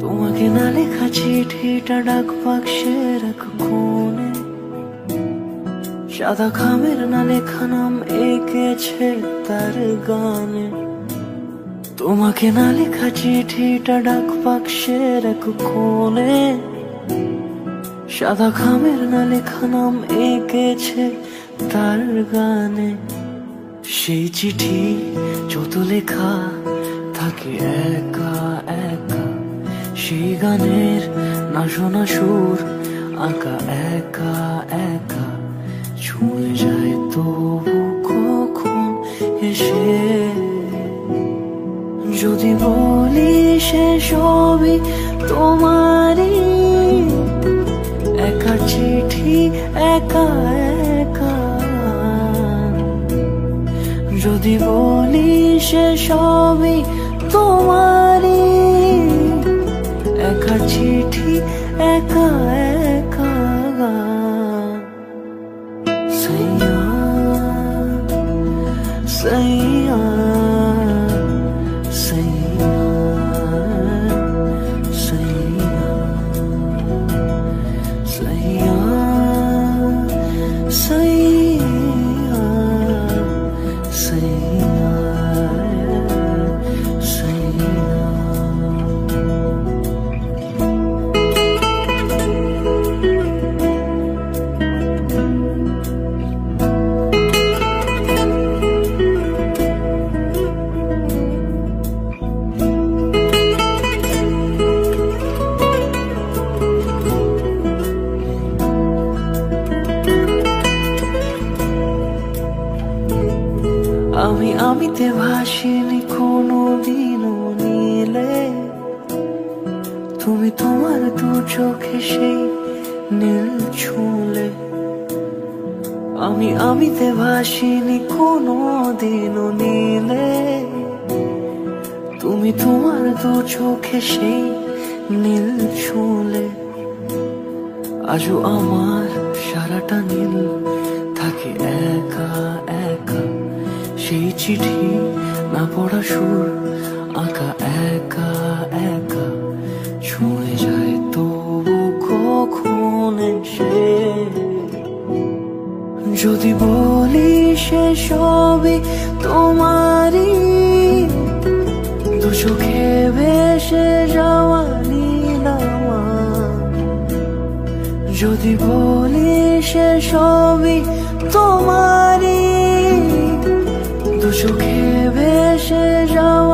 তোমাকে না লেখা চিঠিটা ডাক বাক্সের এক কোণে, সাদা খামের না লেখা নাম এঁকেছে তার গানে। তোমাকে না লেখা চিঠিটা ডাক বাক্সের এক কোণে, সাদা খামের না লেখা নাম এঁকেছে তার গানে। সেই চিঠি যত লেখা থাকে একা একা, সেই গানের না শোনা সুর আঁকা একা একা, ছুঁয়ে যায় তবু কখন এসে। যদি বলি সে সবই তোমারই, একা চিঠি একা একা। যদি বলি সে সবই তোমারই, একা চিঠি একা একা। সাইয়া সাইয়া সাইয়া সাইয়া সাইয়া সাইয়া সাইয়া সাইয়া। আমিতে ভাসিনি কোনো দিনও নীলে, তুমি তোমার দু চোখে সেই নীল ছুঁলে। আমিতে ভাসিনি কোনো দিনও নীলে, তুমি তোমার দু চোখে সেই নীল ছুঁলে। আজও আমার সারাটা নীল থাকে একা একা, সেই চিঠি না পড়া সুর আঁকা একা একা, ছুঁয়ে যায় তবু কখন এসে। যদি বলি সে সবই তোমারই, দু চোখে ভেসে যাওয়া নীলামা। যদি বলি সে সবই তোমারই, দু চোখে ভেসে যাওয়া